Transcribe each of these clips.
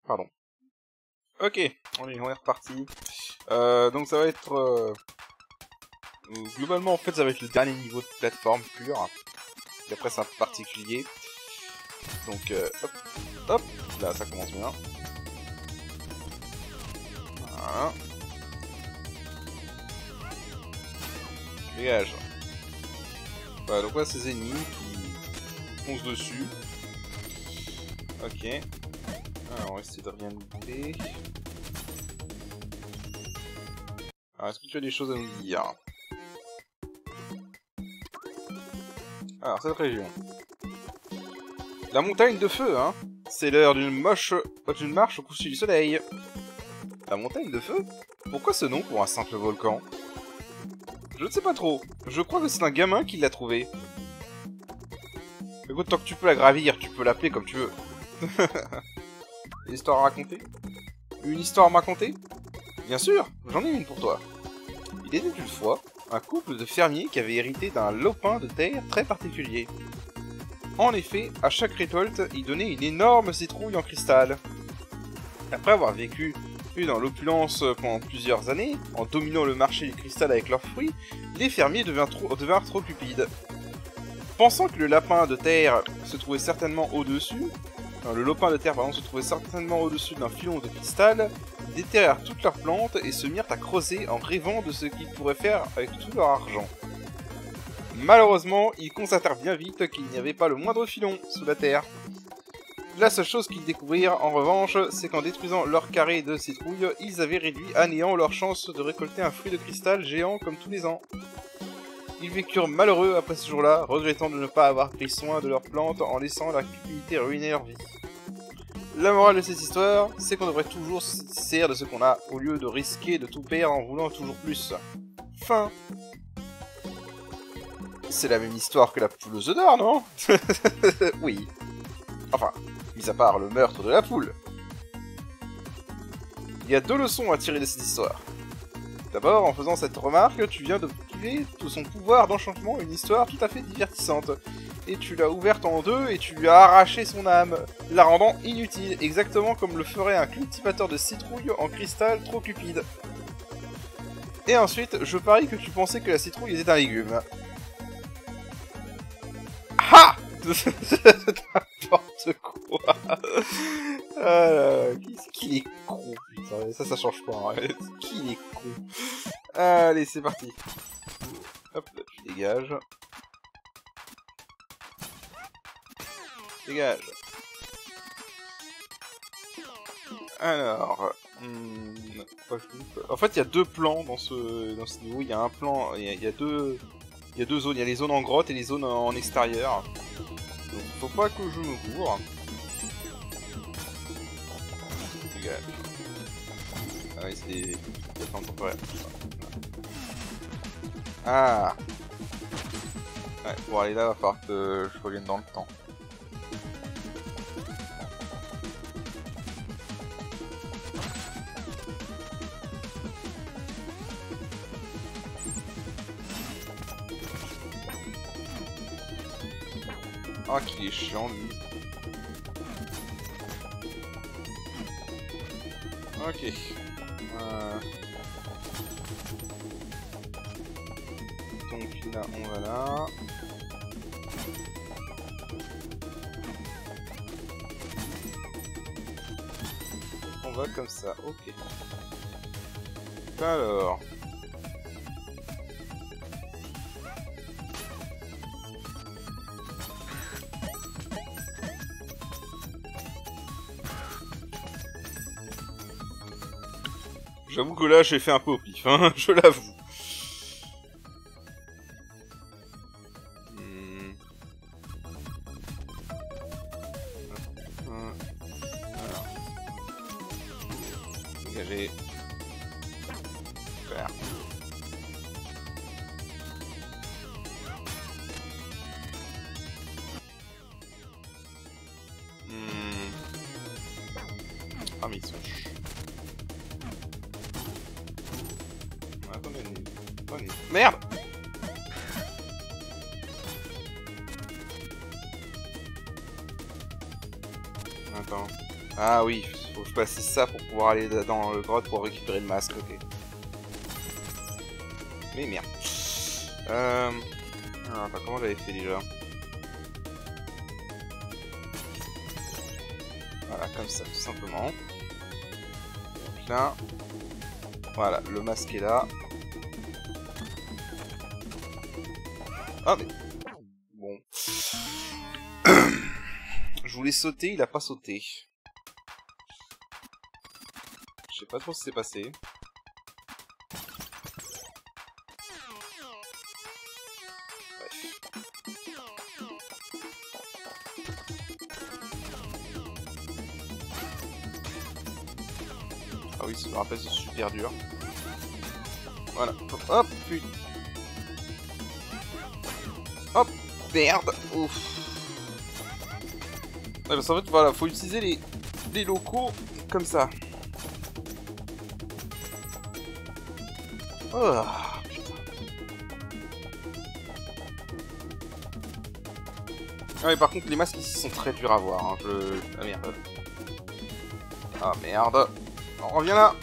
Pardon. Ok, on est reparti. Donc ça va être... globalement, en fait, ça va être le dernier niveau de plateforme pur. Et après, c'est un peu particulier. Donc, hop, hop, là, ça commence bien. Voilà. Dégage. Voilà, donc voilà ces ennemis qui foncent dessus. Ok. Alors, on va essayer de rien louper. Alors, est-ce que tu as des choses à nous dire? Alors, cette région. La montagne de feu, hein. C'est l'heure d'une marche au coucher du soleil. La montagne de feu? Pourquoi ce nom pour un simple volcan? Je ne sais pas trop. Je crois que c'est un gamin qui l'a trouvé. Écoute, tant que tu peux la gravir, tu peux l'appeler comme tu veux. Une histoire à raconter? Une histoire à me raconter? Bien sûr, j'en ai une pour toi. Il était une fois un couple de fermiers qui avait hérité d'un lopin de terre très particulier. En effet, à chaque récolte, ils donnaient une énorme citrouille en cristal. Après avoir vécu dans l'opulence pendant plusieurs années, en dominant le marché du cristal avec leurs fruits, les fermiers devinrent trop cupides. Pensant que le lapin de terre se trouvait certainement au-dessus, le lopin de terre se trouvait certainement au-dessus d'un filon de cristal, ils déterrèrent toutes leurs plantes et se mirent à creuser en rêvant de ce qu'ils pourraient faire avec tout leur argent. Malheureusement, ils constatèrent bien vite qu'il n'y avait pas le moindre filon sous la terre. La seule chose qu'ils découvrirent, en revanche, c'est qu'en détruisant leur carré de citrouille, ils avaient réduit à néant leur chance de récolter un fruit de cristal géant comme tous les ans. Ils vécurent malheureux après ce jour-là, regrettant de ne pas avoir pris soin de leurs plantes en laissant la cupidité ruiner leur vie. La morale de cette histoire, c'est qu'on devrait toujours se satisfaire de ce qu'on a, au lieu de risquer de tout perdre en voulant toujours plus. Fin. C'est la même histoire que la poule aux œufs d'or, non? Oui. Enfin, mis à part le meurtre de la poule. Il y a deux leçons à tirer de cette histoire. D'abord, en faisant cette remarque, tu viens de priver de son pouvoir d'enchantement une histoire tout à fait divertissante. Et tu l'as ouverte en deux et tu lui as arraché son âme, la rendant inutile, exactement comme le ferait un cultivateur de citrouille en cristal trop cupide. Et ensuite, je parie que tu pensais que la citrouille était un légume. Ha! N'importe quoi. Qu'est-ce qu'il est con, putain. Ça change pas, hein. Qui est con. Allez, c'est parti. Hop, là, tu dégages. Dégage. Alors... en fait, il y a deux plans dans ce niveau. Il y a un plan... Il y a deux zones. Il y a les zones en grotte et les zones en extérieur. Donc, faut pas que je me gourre. Dégage. Ah oui, c'est des plans temporaires. Ah! Ouais, pour aller là, va falloir que je revienne dans le temps. Ah, qu'il est chiant, lui. Ok. Donc là, on va là. On va comme ça, ok. Alors... J'avoue que là, j'ai fait un peu au pif, hein, je l'avoue. Alors. Dégager. Faire. Ah, mais ils sont chauds. Attendez. Merde! Attends. Ah oui, faut que je passe ça pour pouvoir aller dans le grotte pour récupérer le masque, ok. Mais merde. Attends, comment j'avais fait déjà? Voilà, comme ça, tout simplement. Donc là... Voilà, le masque est là. Ah mais... Bon. Je voulais sauter, il a pas sauté. Je sais pas trop ce qui s'est passé. Bref. Ah oui, ça me rappelle, c'est super dur. Voilà. Hop, putain. Hop, merde. Ouf. Ouais, parce qu'en fait, voilà, faut utiliser les locaux comme ça. Oh, putain. Ah ouais, par contre, les masques ici sont très durs à voir. Hein. Ah merde. Ah merde. On revient là.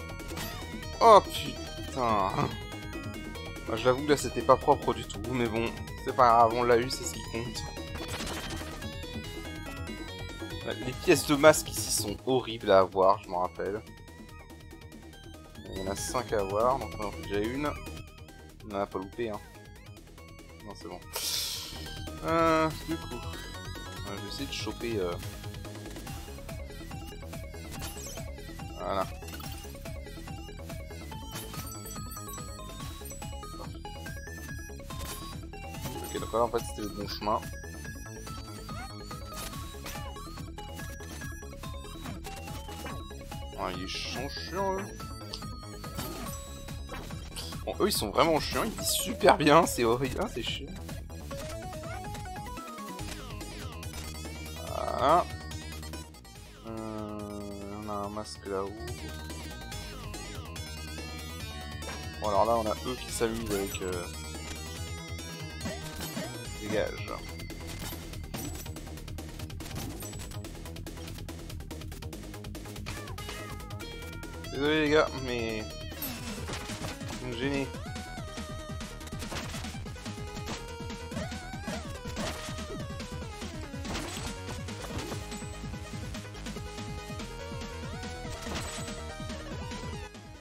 Oh putain. Ah, je l'avoue, là, c'était pas propre du tout. Mais bon, c'est pas grave, on l'a eu, c'est ce qui compte. Les pièces de masque ici sont horribles à avoir, je m'en rappelle. Il y en a 5 à avoir, donc on en fait déjà une. On en a pas loupé, hein. Non, c'est bon. Du coup, je vais essayer de choper... Voilà. Ok, donc là, en fait, c'était le bon chemin. Ah, ils sont chiants, eux. Bon, eux, ils sont vraiment chiants. Ils disent super bien. C'est horrible. Ah, c'est chiant. Voilà. On a un masque là-haut. Bon, alors là, on a eux qui s'amusent avec... Dégage. Désolé les gars, mais... Vous me gênez.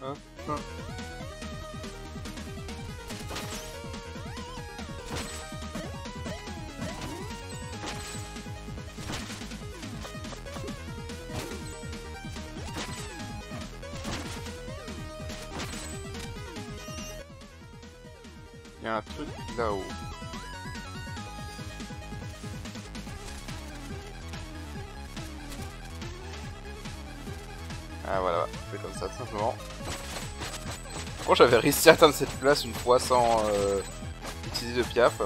Hop, hop. Il y a un truc là-haut. Ah voilà, c'est comme ça tout simplement. Bon, j'avais réussi à atteindre cette place une fois sans utiliser de piaf.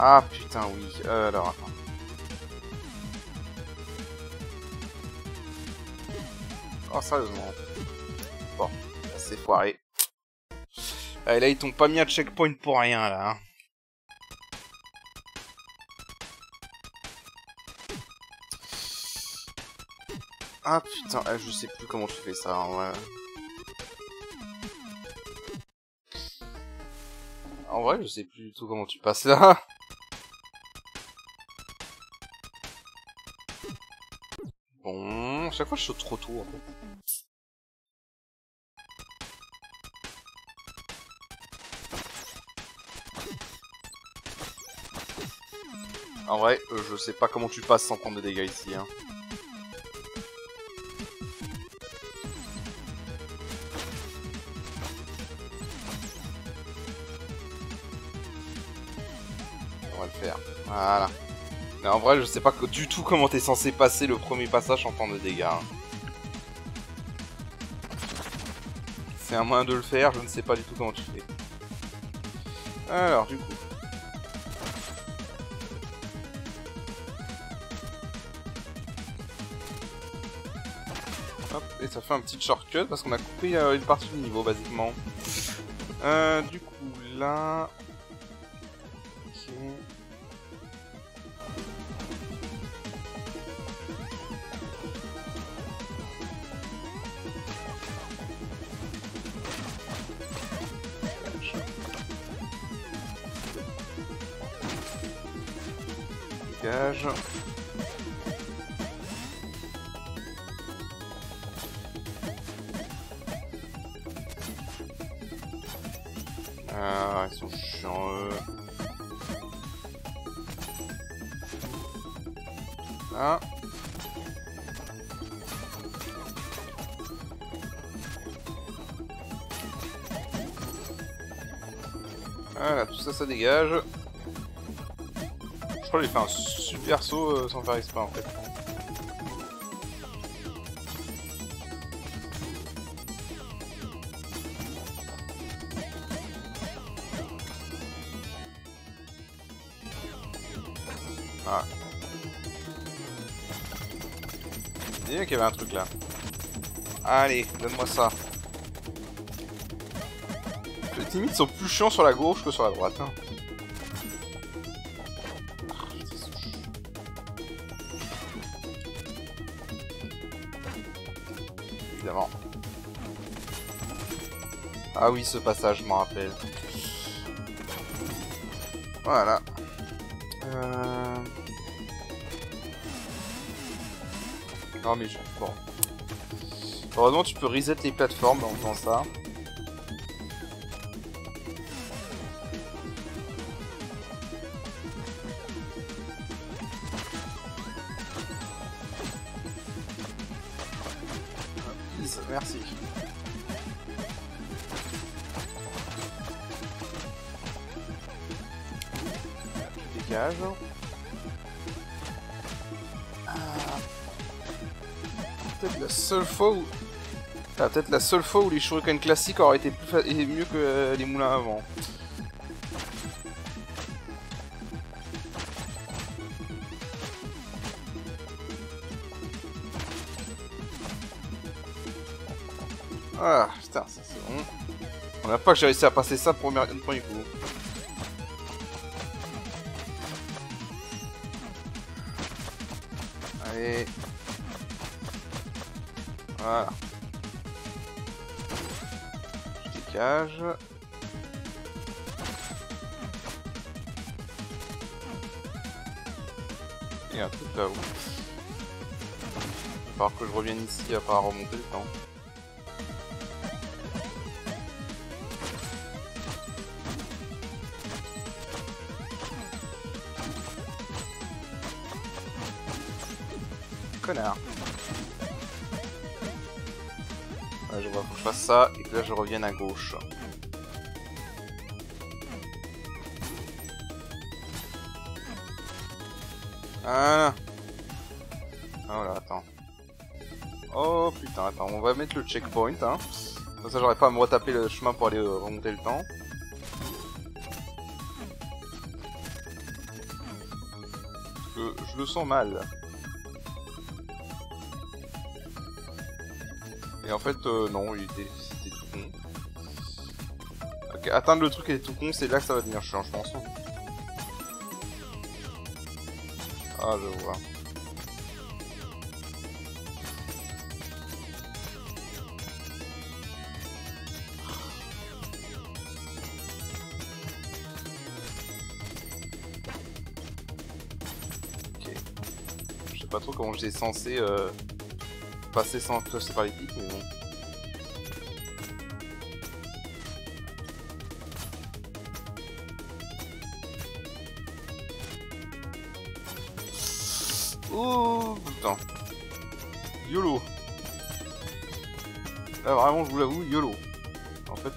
Ah putain oui, alors attends. Oh sérieusement. Bon, c'est foiré. Allez, là ils t'ont pas mis un checkpoint pour rien là. Hein. Ah putain, je sais plus comment tu fais ça en vrai. En vrai, je sais plus du tout comment tu passes là. Bon, à chaque fois je saute trop tôt en fait. En vrai, je sais pas comment tu passes sans prendre de dégâts ici. Hein. On va le faire. Voilà. Mais en vrai, je sais pas du tout comment t'es censé passer le premier passage en prendre de dégâts. Hein. C'est un moyen de le faire, je ne sais pas du tout comment tu fais. Alors, du coup. Hop, et ça fait un petit shortcut parce qu'on a coupé une partie du niveau basiquement. Du coup là... Ok. Dégage. Ah, ils sont chiants eux. Ah. Voilà, tout ça, ça dégage. Je crois qu'il fait un super saut sans faire exprès en fait. Ah. J'ai dit qu'il y avait un truc là. Allez, donne-moi ça. Les timides sont plus chiants sur la gauche que sur la droite. Hein. Évidemment. Ah oui, ce passage, je m'en rappelle. Voilà. Non mais bon. Heureusement tu peux reset les plateformes en faisant ça. Merci. Je dégage. Peut-être la seule fois où... Ah, peut-être la seule fois où les shurikens classiques auraient été mieux que les moulins avant. Ah, putain, ça c'est bon. On n'a pas que j'ai réussi à passer ça pour le premier coup. Allez. Voilà. Je dégage. Et un truc là-haut. Il va falloir que je revienne ici à pas remonter le temps. Connard. Ouais, je vois, faut que je fasse ça et que là je revienne à gauche. Ah. Voilà, attends. Oh putain, attends, on va mettre le checkpoint, hein. Comme ça j'aurais pas à me retaper le chemin pour aller remonter le temps. Parce que je le sens mal. Et en fait, non, c'était tout con. Okay, atteindre le truc et tout con, c'est là que ça va devenir chiant, je pense. Ah, je vois. Ok. Je sais pas trop comment j'étais censé passer sans passer par les pics, mais bon. Oh putain. YOLO. Là vraiment je vous l'avoue, YOLO. En fait,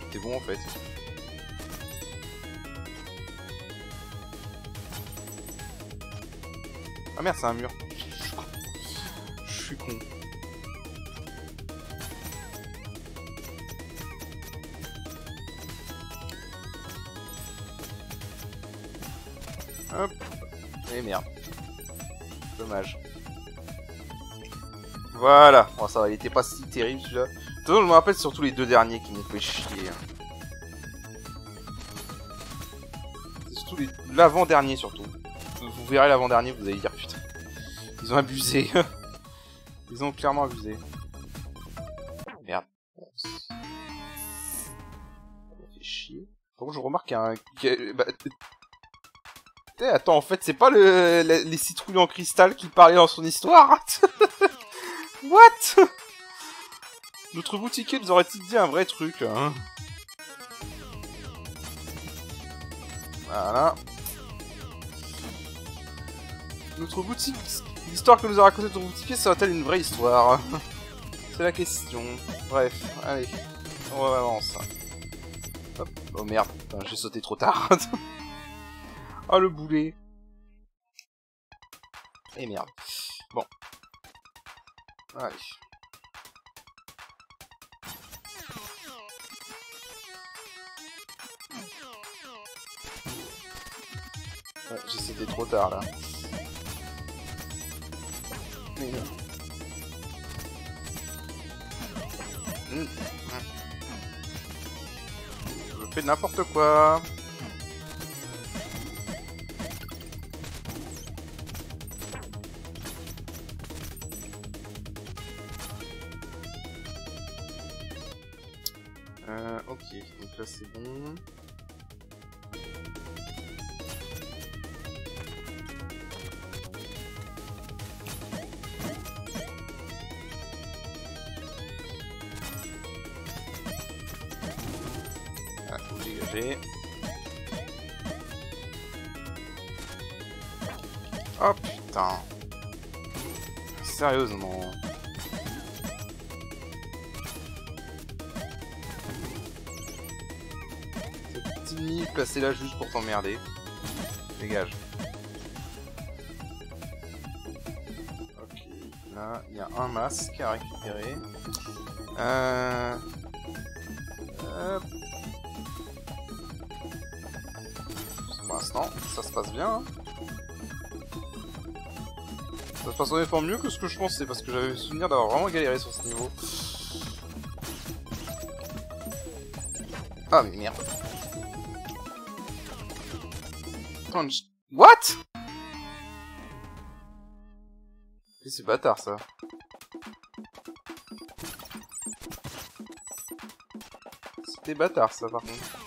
j'étais bon en fait. Ah merde, c'est un mur. Je suis con. Hop. Et merde. Dommage. Voilà. Bon, ça va, il était pas si terrible celui-là. De toute façon, je me rappelle surtout les deux derniers qui m'ont fait chier. C'est surtout l'avant-dernier surtout. Vous verrez l'avant-dernier, vous allez dire putain. Ils ont abusé. Ils ont clairement abusé. Merde. Ça me fait chier. Par contre, je remarque qu'il y a un... Bah, attends, en fait, c'est pas les citrouilles en cristal qui parlaient dans son histoire. What? Notre boutiquier nous aurait-il dit un vrai truc, hein? Voilà. Notre boutique... L'histoire que nous a racontée notre boutiquier sera-t-elle une vraie histoire? C'est la question. Bref, allez. On avance. Hop. Oh merde, j'ai sauté trop tard. Oh le boulet. Et merde. Bon. Allez. Ouais, j'ai sauté trop tard là. Mais non. Je fais n'importe quoi. Ok, donc là c'est bon. Ah, faut dégager. Oh putain. Sérieusement. Placé là juste pour t'emmerder. Dégage. Ok, là il y a un masque à récupérer. Pour l'instant, ça se passe bien. Hein. Ça se passe honnêtement mieux que ce que je pensais parce que j'avais le souvenir d'avoir vraiment galéré sur ce niveau. Ah mais merde. What? C'est bâtard ça. C'était bâtard ça par contre.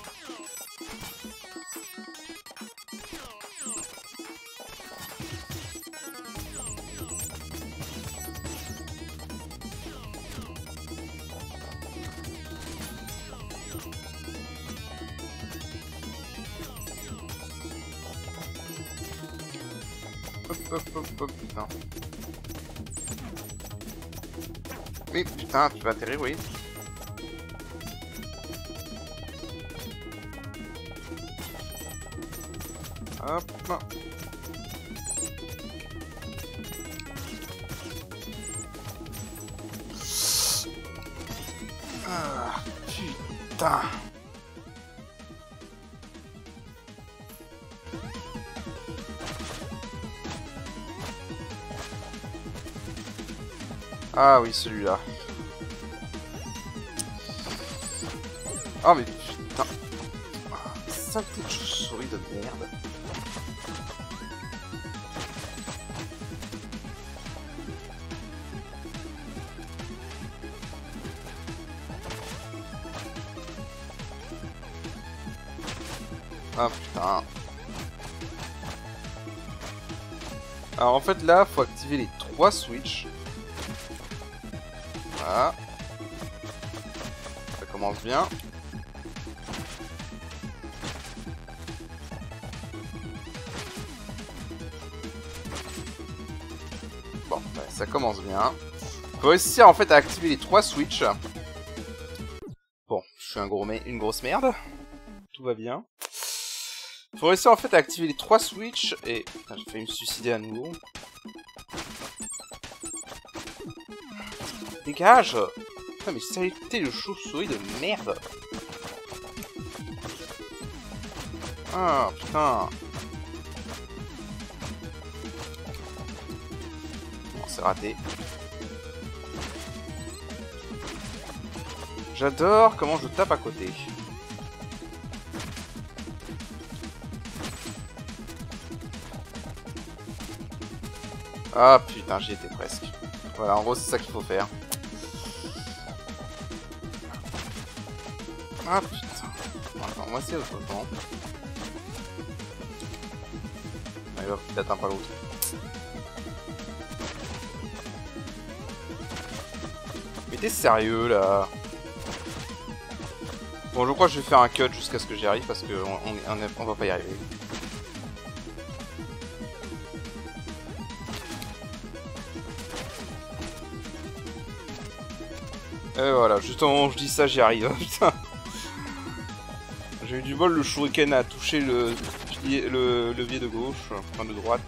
Hop, putain. Oui, putain, tu vas atterrir, oui. Hop. Ah, putain. Ah oui, celui-là. Ah mais putain. Saleté de chauve-souris de merde. Ah putain. Alors en fait là, faut activer les 3 switches. Voilà. Ça commence bien. Bon, ouais, ça commence bien. Faut réussir en fait à activer les 3 switches. Bon, je suis une grosse merde. Tout va bien. Faut réussir en fait à activer les 3 switches et... Putain, j'ai failli me suicider à nouveau. Dégage! Putain, mais saleté de chauve-souris de merde! Ah, putain! Bon, c'est raté. J'adore comment je tape à côté. Ah putain, j'y étais presque. Voilà, en gros c'est ça qu'il faut faire. Ah putain. Bon, attends, moi c'est autre temps. Allez hop, il atteint pas l'autre. Mais t'es sérieux là? Bon, je crois que je vais faire un cut jusqu'à ce que j'y arrive parce que on va pas y arriver. Et voilà, juste au moment où je dis ça, j'y arrive. Putain. J'ai eu du bol, le shuriken a touché le levier de gauche, enfin de droite.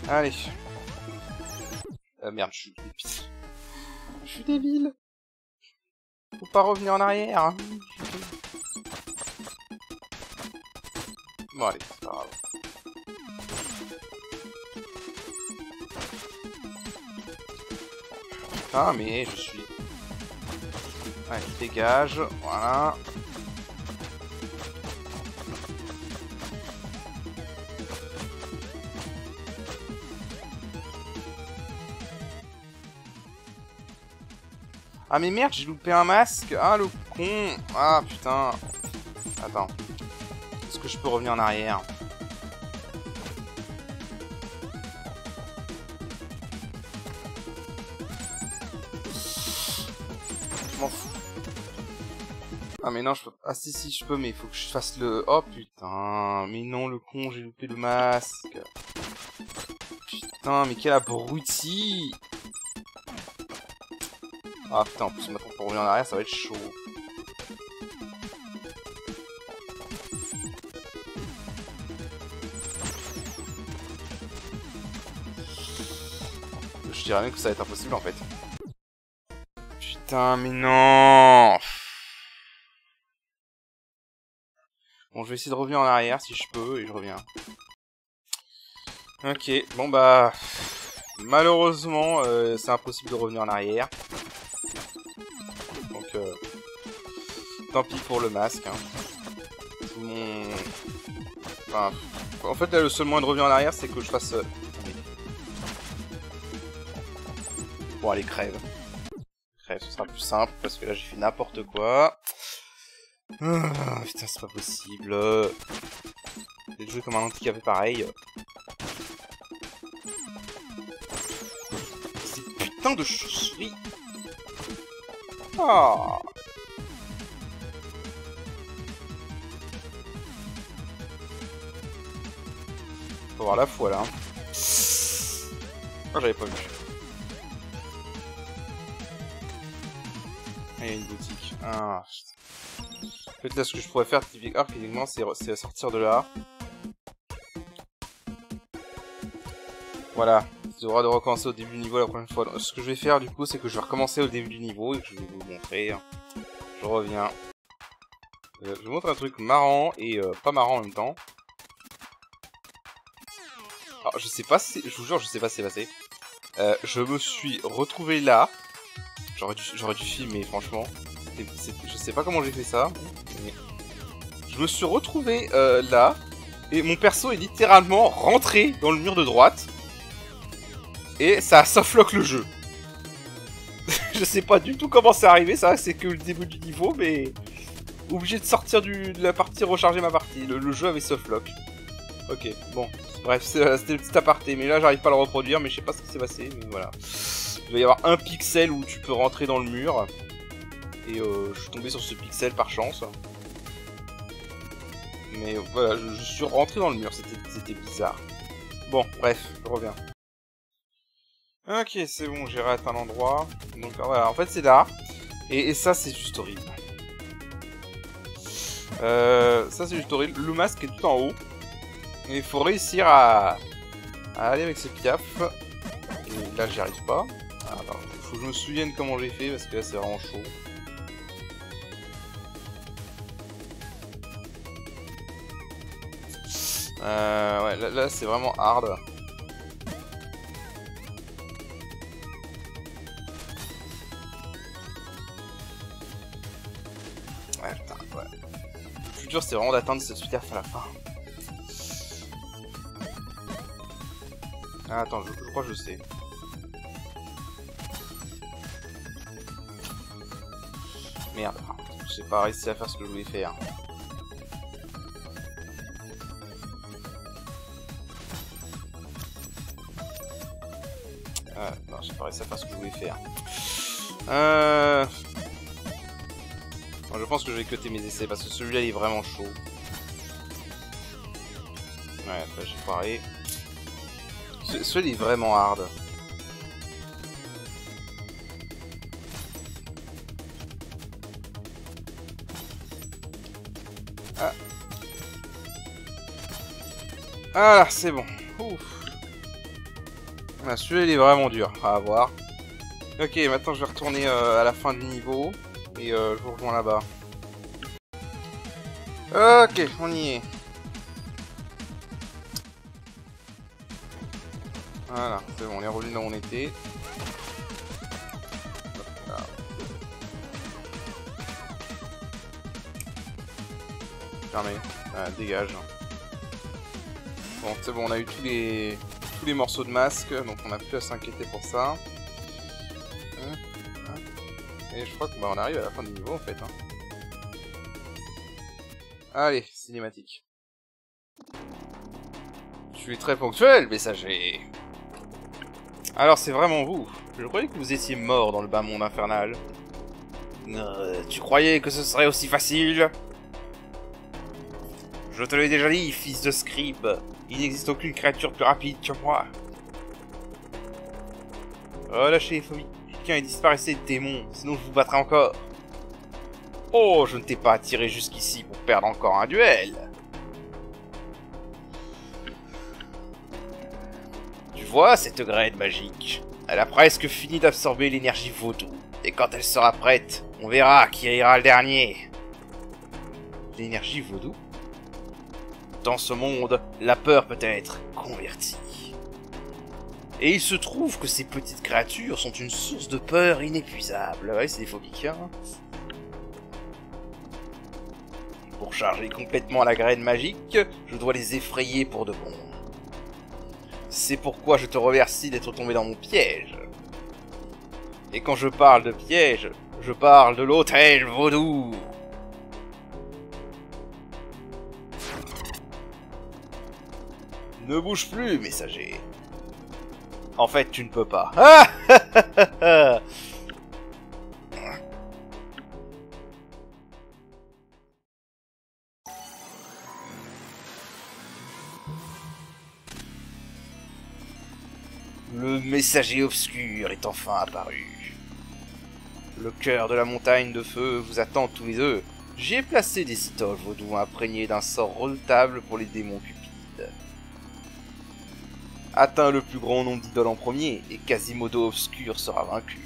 Allez. Merde, je suis débile. Faut pas revenir en arrière. Bon allez, c'est pas grave. Ah mais je suis... Allez, dégage, voilà. Ah mais merde, j'ai loupé un masque. Ah le con. Ah putain. Attends. Est-ce que je peux revenir en arrière? Je m'en fous. Ah mais non, je peux... Ah si si, je peux, mais il faut que je fasse le... Oh putain. Mais non, le con, j'ai loupé le masque. Putain, mais quel abruti. Ah putain, en plus maintenant pour revenir en arrière ça va être chaud. Je dirais même que ça va être impossible en fait. Putain mais non. Bon, je vais essayer de revenir en arrière si je peux et je reviens. Ok, bon bah... Malheureusement c'est impossible de revenir en arrière. Donc tant pis pour le masque. Hein. Enfin, en fait là le seul moyen de revenir en arrière c'est que je fasse... Bon allez crève. Crève, ce sera plus simple parce que là j'ai fait n'importe quoi. Ah, putain c'est pas possible. J'ai joué comme un handicapé pareil. Ces putains de chauves-souris. Ah. Faut voir la foi là. Ah, j'avais pas vu. Ah, il y a une boutique. Ah, putain. En fait, là, ce que je pourrais faire, typiquement, c'est sortir de là. Voilà. Tu auras de recommencer au début du niveau la prochaine fois. Donc, ce que je vais faire, du coup, c'est que je vais recommencer au début du niveau et que je vais vous montrer. Je reviens. Je vous montre un truc marrant et pas marrant en même temps. Alors, je sais pas si... Je vous jure, je sais pas ce qui s'est passé. Je me suis retrouvé là. J'aurais dû filmer, franchement. Je sais pas comment j'ai fait ça. Mais... Je me suis retrouvé là. Et mon perso est littéralement rentré dans le mur de droite. Et ça a softlock le jeu. Je sais pas du tout comment c'est arrivé, ça c'est que le début du niveau, mais... Obligé de sortir de la partie, recharger ma partie. Le jeu avait softlock. Ok, bon. Bref, c'était le petit aparté, mais là j'arrive pas à le reproduire, mais je sais pas ce qui s'est passé, mais voilà. Il va y avoir un pixel où tu peux rentrer dans le mur. Et je suis tombé sur ce pixel par chance. Mais voilà, je suis rentré dans le mur, c'était bizarre. Bon, bref, je reviens. Ok, c'est bon, j'ai atteint l'endroit. Donc voilà, en fait c'est là. Et ça c'est juste horrible. Ça c'est juste horrible. Le masque est tout en haut. Et il faut réussir à aller avec ce piaf. Et là j'y arrive pas. Attends, faut que je me souvienne comment j'ai fait parce que là c'est vraiment chaud. Ouais, là c'est vraiment hard. dur, c'est vraiment d'atteindre cette sweet-earth à la fin. Ah, attends, je crois que je sais. Merde, j'ai pas réussi à faire ce que je voulais faire. Non, j'ai pas réussi à faire ce que je voulais faire. Bon, je pense que je vais cutter mes essais parce que celui-là il est vraiment chaud. Ouais, bah, j'ai foiré. Celui-là est vraiment hard. Ah. Ah, c'est bon. Ouf. Ah, celui-là il est vraiment dur à avoir. Ok, maintenant je vais retourner à la fin du niveau. Et je vous rejoins là-bas. Ok, on y est. Voilà, c'est bon, on est revenu là où on était. Voilà. Fermé. Ah, dégage. Bon, c'est bon, on a eu tous les morceaux de masque, donc on n'a plus à s'inquiéter pour ça. Et je crois qu'on arrive à la fin du niveau en fait. Hein. Allez, cinématique. Je suis très ponctuel, messager. Alors c'est vraiment vous. Je croyais que vous étiez mort dans le bas monde infernal. Tu croyais que ce serait aussi facile? Je te l'ai déjà dit, fils de scribe. Il n'existe aucune créature plus rapide que moi. Relâchez les phobies. Et disparaissez, démon, sinon je vous battrai encore. Oh, je ne t'ai pas attiré jusqu'ici pour perdre encore un duel. Tu vois cette graine magique? Elle a presque fini d'absorber l'énergie vaudou. Et quand elle sera prête, on verra qui ira le dernier. L'énergie vaudou? Dans ce monde, la peur peut être convertie. Et il se trouve que ces petites créatures sont une source de peur inépuisable. Ouais, c'est des phobiques, hein. Pour charger complètement la graine magique, je dois les effrayer pour de bon. C'est pourquoi je te remercie d'être tombé dans mon piège. Et quand je parle de piège, je parle de l'hôtel vaudou. Ne bouge plus, messager. En fait, tu ne peux pas. Ah Le messager obscur est enfin apparu. Le cœur de la montagne de feu vous attend tous les deux. J'y ai placé des citoles vaudou imprégnés d'un sort redoutable pour les démons cupides. Atteins le plus grand nombre d'idoles en premier, et Quasimodo obscur sera vaincu.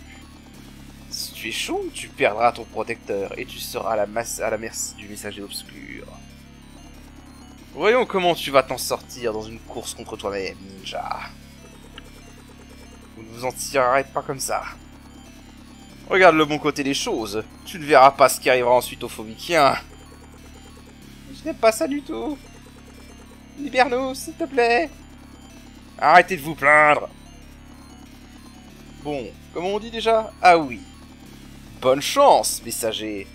Si tu es chaud, tu perdras ton protecteur, et tu seras à la merci du messager obscur. Voyons comment tu vas t'en sortir dans une course contre toi-même, ninja. Vous ne vous en tirerez pas comme ça. Regarde le bon côté des choses, tu ne verras pas ce qui arrivera ensuite aux phobikiens. Je n'aime pas ça du tout. Libère-nous, s'il te plaît. Arrêtez de vous plaindre. Bon, comment on dit déjà? Ah oui. Bonne chance, messager.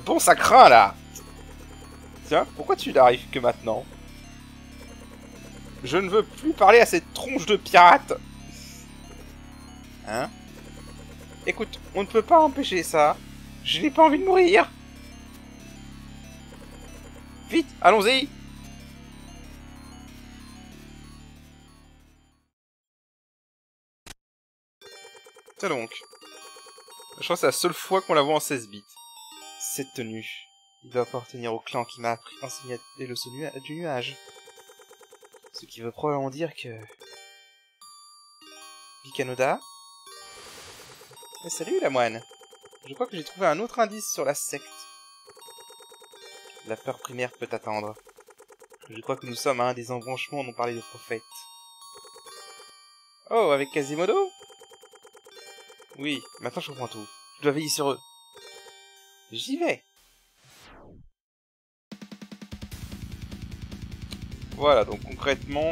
Bon, ça craint, là. Tiens, pourquoi tu n'arrives que maintenant? Je ne veux plus parler à cette tronche de pirate. Hein? Écoute, on ne peut pas empêcher ça. Je n'ai pas envie de mourir. Vite, allons-y. Tiens donc. Je crois que c'est la seule fois qu'on la voit en 16 bits. Cette tenue. Il doit appartenir au clan qui m'a appris à enseigner le saut du nuage. Ce qui veut probablement dire que... Vikanoda? Salut la moine. Je crois que j'ai trouvé un autre indice sur la secte. La peur primaire peut attendre. Je crois que nous sommes à un des embranchements dont parlait le prophète. Oh, avec Quasimodo? Oui, maintenant je comprends tout. dois veiller sur eux. J'y vais. Voilà, donc concrètement...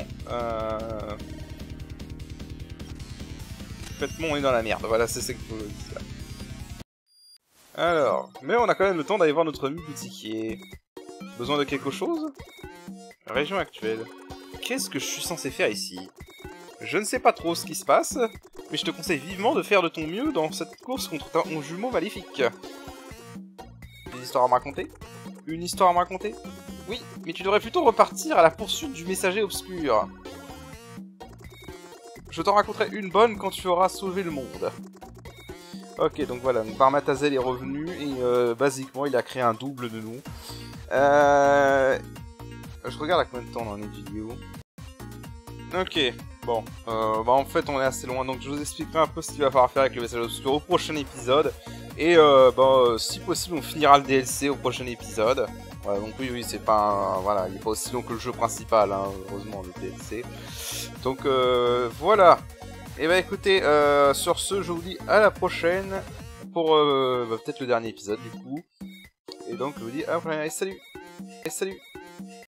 Concrètement, on est dans la merde. Voilà, c'est ce qu'il faut dire. Alors, mais on a quand même le temps d'aller voir notre ami boutiquier. Besoin de quelque chose? Région actuelle. Qu'est-ce que je suis censé faire ici? Je ne sais pas trop ce qui se passe, mais je te conseille vivement de faire de ton mieux dans cette course contre ton jumeau maléfique. Une histoire à me raconter? Une histoire à me raconter? Oui, mais tu devrais plutôt repartir à la poursuite du messager obscur. Je t'en raconterai une bonne quand tu auras sauvé le monde. Ok, donc voilà, donc Barmatazel est revenu et basiquement il a créé un double de nous. Je regarde à combien de temps on en est de vidéo. Ok, bon, bah en fait on est assez loin, donc je vous expliquerai un peu ce qu'il va falloir faire avec le message obscur au prochain épisode. Et si possible on finira le DLC au prochain épisode. Voilà, donc oui, c'est pas voilà, il est pas aussi long que le jeu principal, hein, heureusement, le DLC. Donc voilà. Et bah écoutez, sur ce, je vous dis à la prochaine pour peut-être le dernier épisode du coup. Et donc je vous dis à la prochaine, allez salut. Et salut.